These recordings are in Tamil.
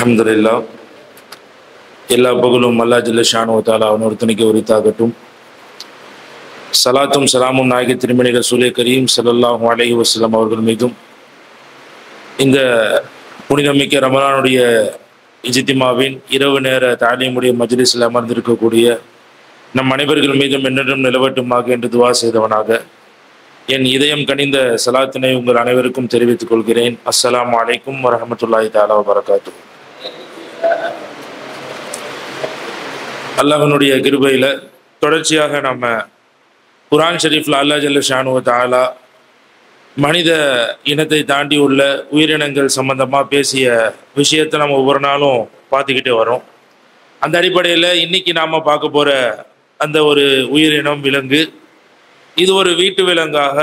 அல்ஹம்துலில்லாஹ். எல்லா புகழும் அல்லாஹ் ஜல்ல ஷானு தஆலா அவனொருத்தனுக்கு உரித்தாகட்டும். சலாத்தும் சலாமும் நாயகி திருமணி ரசூலே கரீம் ஸல்லல்லாஹு அலைஹி வஸல்லம் அவர்கள் மீதும் இந்த புனிதமிக்க ரமலானுடைய இஜ்திமாவின் இரவு நேர தாலீமுடைய மஜ்லிஸில் அமர்ந்திருக்கக்கூடிய நம் அனைவர்கள் மீதும் என்னென்றும் நிலவட்டுமாக என்று துவா செய்தவனாக என் இதயம் கனிந்த சலாத்தினை உங்கள் அனைவருக்கும் தெரிவித்துக் கொள்கிறேன். அஸ்ஸலாமு அலைக்கும் வரஹ்மத்துல்லாஹி தஆலா வபரகாத்துஹு. அல்லாஹ்வினுடைய கிருபையில் தொடர்ச்சியாக நம்ம குர்ஆன் ஷரீஃப்ல அல்லாஹ் ஜல்ல ஷானு தஆலா மனித இனத்தை தாண்டி உள்ள உயிரினங்கள் சம்பந்தமாக பேசிய விஷயத்தை நம்ம ஒவ்வொரு நாளும் பார்த்துக்கிட்டே வரோம். அந்த அடிப்படையில் இன்னைக்கு நாம் பார்க்க போகிற அந்த ஒரு உயிரினம் விலங்கு, இது ஒரு வீட்டு விலங்காக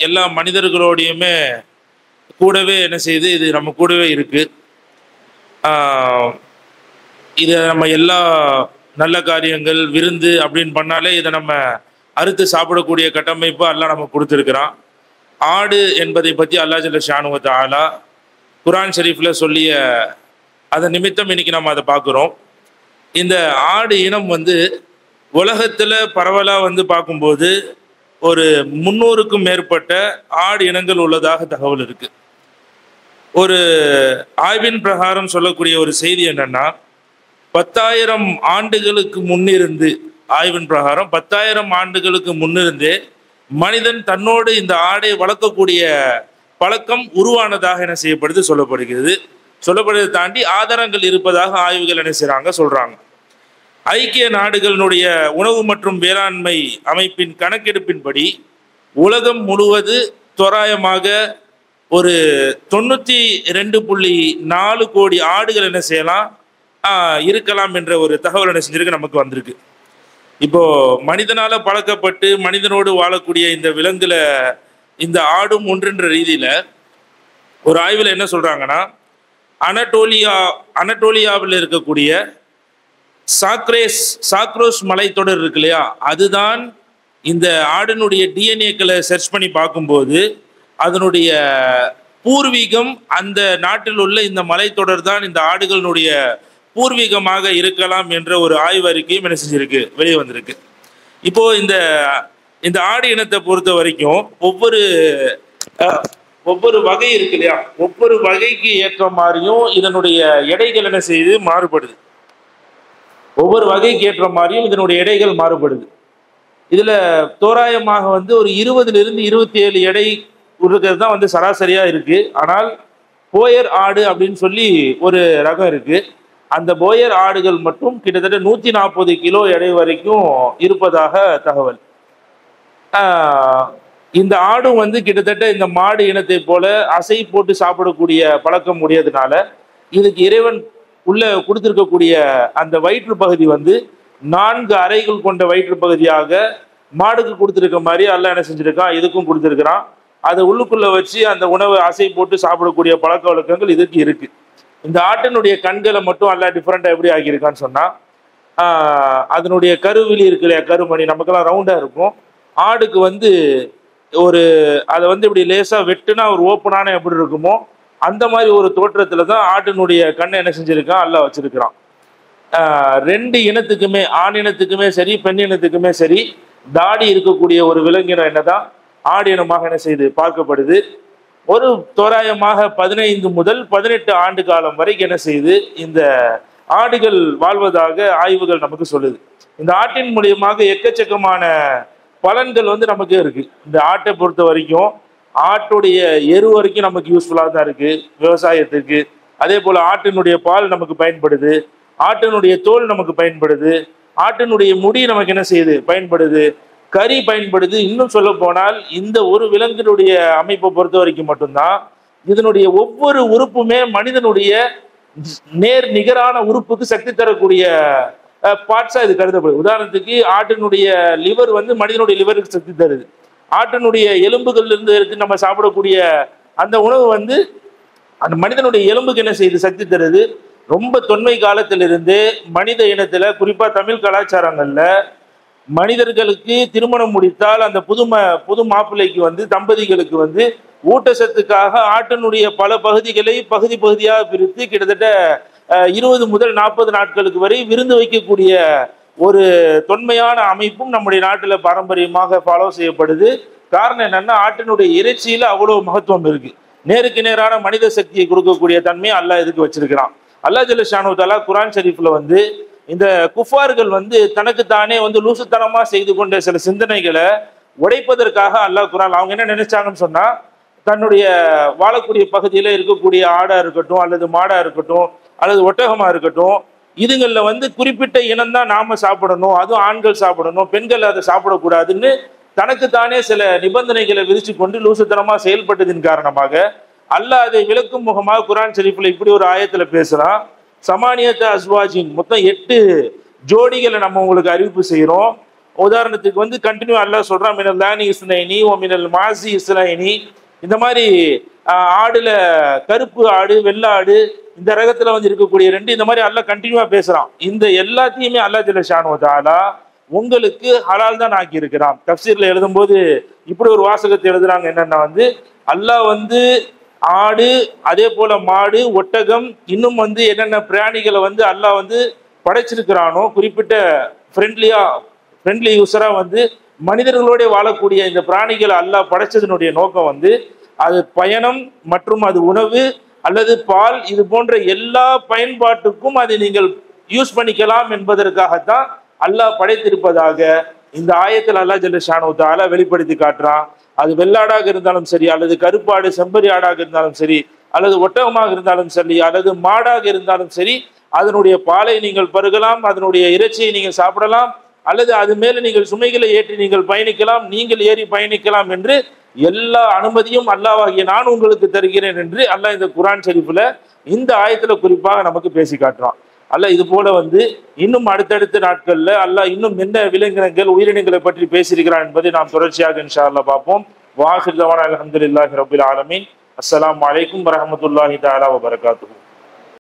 எல்லா மனிதர்களோடையுமே கூடவே என்ன செய்யுது, இது நம்ம கூடவே இருக்குது. இதை நம்ம எல்லா நல்ல காரியங்கள் விருந்து அப்படின்னு பண்ணாலே இதை நம்ம அறுத்து சாப்பிடக்கூடிய கட்டமைப்பு அல்லாஹ் நம்ம கொடுத்துருக்குறான். ஆடு என்பதை பற்றி அல்லாஹ் ஜல்ல ஷானு தஆலா குர்ஆன் ஷரீஃபில் சொல்லிய அதன் நிமித்தம் இன்னைக்கு நம்ம அதை பார்க்குறோம். இந்த ஆடு இனம் உலகத்தில் பரவலாக பார்க்கும்போது ஒரு 300க்கும் மேற்பட்ட ஆடு இனங்கள் உள்ளதாக தகவல் இருக்கு. ஒரு ஆய்வின் பிரகாரம் சொல்லக்கூடிய ஒரு செய்தி என்னன்னா, 10,000 ஆண்டுகளுக்கு முன்னிருந்து, ஆய்வின் பிரகாரம் 10,000 ஆண்டுகளுக்கு முன்னிருந்தே மனிதன் தன்னோடு இந்த ஆடை வளர்க்கக்கூடிய பழக்கம் உருவானதாக என்ன செய்யப்படுது சொல்லப்படுகிறது. சொல்லப்படுவதை தாண்டி ஆதாரங்கள் இருப்பதாக ஆய்வுகள் என்ன செய்றாங்க சொல்றாங்க. ஐக்கிய நாடுகளினுடைய உணவு மற்றும் வேளாண்மை அமைப்பின் கணக்கெடுப்பின்படி உலகம் முழுவது தோராயமாக ஒரு 92.4 கோடி ஆடுகள் என்ன செய்யலாம் இருக்கலாம் என்ற ஒரு தகவல் என்ன செஞ்சிருக்கு நமக்கு வந்திருக்கு. இப்போ மனிதனால பழக்கப்பட்டு மனிதனோடு வாழக்கூடிய இந்த விலங்குல இந்த ஆடும் ஒன்றுன்ற ரீதியில ஒரு ஆய்வில் என்ன சொல்றாங்கன்னா, அனட்டோலியாவில் இருக்கக்கூடிய சாக்ரோஸ் மலைத்தொடர் இருக்கு இல்லையா, அதுதான் இந்த ஆடினுடைய டிஎன்ஏக்களை சர்ச் பண்ணி பார்க்கும்போது அதனுடைய பூர்வீகம் அந்த நாட்டில் உள்ள இந்த மலைத்தொடர் தான் இந்த ஆடுகளினுடைய பூர்வீகமாக இருக்கலாம் என்ற ஒரு ஆய்வு அறிக்கையும் என்ன செஞ்சிருக்கு, வெளியே வந்திருக்கு. இப்போ இந்த ஆடு இனத்தை பொறுத்த வரைக்கும் ஒவ்வொரு வகை இருக்கு இல்லையா, ஒவ்வொரு வகைக்கு ஏற்ற மாதிரியும் இதனுடைய எடைகள் என்ன செய்யுது மாறுபடுது. ஒவ்வொரு வகைக்கு ஏற்ற மாதிரியும் இதனுடைய எடைகள் மாறுபடுது. இதுல தோராயமாக ஒரு 20லிருந்து 27 எடை இருக்கிறது தான் சராசரியா இருக்கு. ஆனால் போயர் ஆடு அப்படின்னு சொல்லி ஒரு ரகம் இருக்கு. அந்த போயர் ஆடுகள் மட்டும் கிட்டத்தட்ட 140 கிலோ எடை வரைக்கும் இருப்பதாக தகவல். இந்த ஆடும் கிட்டத்தட்ட இந்த மாடு இனத்தை போல அசை போட்டு சாப்பிடக்கூடிய பழக்கம் உடையதுனால இதுக்கு இறைவன் உள்ள கொடுத்திருக்கக்கூடிய அந்த வயிற்று பகுதி 4 அறைகள் கொண்ட வயிற்று பகுதியாக மாடுக்கு கொடுத்துருக்க மாதிரி அல்லாஹ் என்ன செஞ்சிருக்கான், இதுக்கும் கொடுத்துருக்கிறான். அதை உள்ளுக்குள்ள வச்சு அந்த உணவை அசை போட்டு சாப்பிடக்கூடிய பழக்க வழக்கங்கள் இதுக்கு இருக்கு. இந்த ஆட்டினுடைய கண்களை மட்டும் அல்லாஹ் டிஃப்ரெண்டா எப்படி ஆகியிருக்கான்னு சொன்னா, அதனுடைய கருவிழி இருக்கு இல்லையா, கருமணி நமக்கெல்லாம் ரவுண்டா இருக்கும். ஆடுக்கு ஒரு அதை இப்படி லேசா வெட்டுனா ஒரு ஓப்பனான எப்படி இருக்குமோ அந்த மாதிரி ஒரு தோற்றத்துல தான் ஆட்டினுடைய கண்ணை என்ன செஞ்சிருக்கான் அல்லாஹ் வச்சிருக்கிறான். 2 இனத்துக்குமே, ஆண் இனத்துக்குமே சரி பெண் இனத்துக்குமே சரி, தாடி இருக்கக்கூடிய ஒரு விலங்கினம் என்னதான் ஆடு இனமாக என்ன செய்து பார்க்கப்படுது. ஒரு தோராயமாக 15 முதல் 18 ஆண்டு காலம் வரைக்கும் என்ன செய்யுது இந்த ஆடுகள் வாழ்வதாக ஆய்வுகள் நமக்கு சொல்லுது. இந்த ஆட்டின் மூலியமாக எக்கச்சக்கமான பலன்கள் நமக்கு இருக்கு. இந்த ஆட்டை பொறுத்த வரைக்கும் ஆட்டுடைய எரு வரைக்கும் நமக்கு யூஸ்ஃபுல்லாக தான் இருக்கு விவசாயத்துக்கு. அதே போல ஆட்டினுடைய பால் நமக்கு பயன்படுது, ஆட்டினுடைய தோல் நமக்கு பயன்படுது, ஆட்டினுடைய முடி நமக்கு என்ன செய்யுது பயன்படுது, கறி பயன்படுது. இன்னும் சொல்ல போனால் இந்த ஒரு விலங்கினுடைய அமைப்பை பொறுத்த வரைக்கும் மட்டும்தான் இதனுடைய ஒவ்வொரு உறுப்புமே மனிதனுடைய நிகரான உறுப்புக்கு சக்தி தரக்கூடிய பார்ட்ஸா இது கருதப்படுது. உதாரணத்துக்கு ஆட்டினுடைய லிவர் மனிதனுடைய லிவருக்கு சக்தி தருது. ஆட்டினுடைய எலும்புகள்ல இருந்து எடுத்து நம்ம சாப்பிடக்கூடிய அந்த உணவு அந்த மனிதனுடைய எலும்புக்கு என்ன செய்யுது சக்தி தருது. ரொம்ப தொன்மை காலத்திலிருந்து மனித இனத்துல, குறிப்பா தமிழ் கலாச்சாரங்கள்ல மனிதர்களுக்கு திருமணம் முடித்தால் அந்த புது மாப்பிள்ளைக்கு தம்பதிகளுக்கு ஊட்டச்சத்துக்காக ஆட்டினுடைய பல பகுதிகளை பகுதியாக பிரித்து கிட்டத்தட்ட 20 முதல் 40 நாட்களுக்கு வரை விருந்து வைக்கக்கூடிய ஒரு தொன்மையான அமைப்பும் நம்முடைய நாட்டில் பாரம்பரியமாக ஃபாலோ செய்யப்படுது. காரணம் என்னன்னா, ஆட்டினுடைய இறைச்சியில அவ்வளவு மகத்துவம் இருக்கு. நேருக்கு நேரான மனித சக்தியை கொடுக்கக்கூடிய தன்மையை அல்லாஹ் இதுக்கு வச்சிருக்கிறான். அல்லாஹ் ஜல்ல ஷானு தஆலா குர்ஆன் ஷரீஃப்ல வந்து இந்த குஃபார்கள் வந்து தனக்குத்தானே வந்து லூசுத்தனமா செய்து கொண்ட சில சிந்தனைகளை உடைப்பதற்காக அல்லாஹ் குர்ஆன், அவங்க என்ன நினைச்சாங்கன்னு சொன்னா, தன்னுடைய வாழக்கூடிய பகுதியில இருக்கக்கூடிய ஆடா இருக்கட்டும் அல்லது மாடா இருக்கட்டும் அல்லது ஒட்டகமா இருக்கட்டும், இதுங்களில் வந்து குறிப்பிட்ட இனம் தான் நாம சாப்பிடணும், அதுவும் ஆண்கள் சாப்பிடணும், பெண்கள் அதை சாப்பிடக்கூடாதுன்னு தனக்குத்தானே சில நிபந்தனைகளை விதிச்சு கொண்டு லூசுத்தனமா செயல்பட்டதின் காரணமாக அல்லாஹ் அதை விளக்கும் முகமாக குர்ஆன் ஷரீஃப்ல இப்படி ஒரு ஆயத்துல பேசுறான். சமானியத்த அஸ்வாஜின், மொத்தம் 8 ஜோடிகளை நம்ம உங்களுக்கு அறிவிப்பு செய்யறோம். உதாரணத்துக்கு வந்து கண்டினியூ அல்லாஹ் சொல்றான், மினல் லானி இஸ்னைனி ஓ மினல் மாசி இஸ்னைனி. இந்த மாதிரி ஆடுல கருப்பு ஆடு வெள்ளை ஆடு இந்த ரகத்துல வந்து இருக்கக்கூடிய 2, இந்த மாதிரி அல்லாஹ் கண்டினியூவா பேசுறான். இந்த எல்லாத்தையுமே அல்லாஹ் ஜல்ல ஷானு தஆலா உங்களுக்கு ஹலால் தான் ஆக்கி இருக்கிறான். தஃப்சீர்ல எழுதும்போது இப்படி ஒரு வாசகத்தை எழுதுறாங்க, என்னன்னா வந்து அல்லாஹ் வந்து ஆடு, அதே போல மாடு, ஒட்டகம், இன்னும் வந்து என்னென்ன பிராணிகளை வந்து அல்லாஹ் வந்து படைச்சிருக்கிறானோ, குறிப்பிட்ட ஃப்ரெண்ட்லி யூஸரா வந்து மனிதர்களோட வாழக்கூடிய இந்த பிராணிகளை அல்லாஹ் படைச்சதனுடைய நோக்கம் வந்து அது பயணம் மற்றும் அது உணவு அல்லது பால், இது போன்ற எல்லா பயன்பாட்டுக்கும் அதை நீங்கள் யூஸ் பண்ணிக்கலாம் என்பதற்காகத்தான் அல்லாஹ் படைத்திருப்பதாக இந்த ஆயத்தில் அல்லாஹ் ஜல்ல ஷானு தஆலா வெளிப்படுத்தி காட்டுறான். அது வெள்ளாடாக இருந்தாலும் சரி, அல்லது கருப்பாடு செம்பரி ஆடாக இருந்தாலும் சரி, அல்லது ஒட்டகமாக இருந்தாலும் சரி, அல்லது மாடாக இருந்தாலும் சரி, அதனுடைய பாலை நீங்கள் பருகலாம், அதனுடைய இறைச்சியை நீங்கள் சாப்பிடலாம், அல்லது அது மேல நீங்கள் சுமைகளை ஏற்றி நீங்கள் பயணிக்கலாம், நீங்கள் ஏறி பயணிக்கலாம் என்று எல்லா அனுமதியும் அல்லாஹ்வாகிய நான் உங்களுக்கு தருகிறேன் என்று அல்லாஹ் இந்த குர்ஆன் ஷரீஃப்ல இந்த ஆயத்துல குறிப்பாக நமக்கு பேசி காட்டுறான். அல்லாஹ் இது போல வந்து இன்னும் அடுத்தடுத்த நாட்கள்ல அல்லாஹ் இன்னும் என்ன விலங்கினங்கள் உயிரினங்களை பற்றி பேசியிருக்கிறான் என்பதை நாம் தொடர்ச்சியாக இன்ஷா அல்லாஹ் பார்ப்போம். வாஹிர் தவானா அல்ஹம்துலில்லாஹி ரப்பில் ஆலமீன். அஸ்ஸலாமு அலைக்கும் வரஹ்மத்துல்லாஹி தஆலா வபரகாத்துஹு.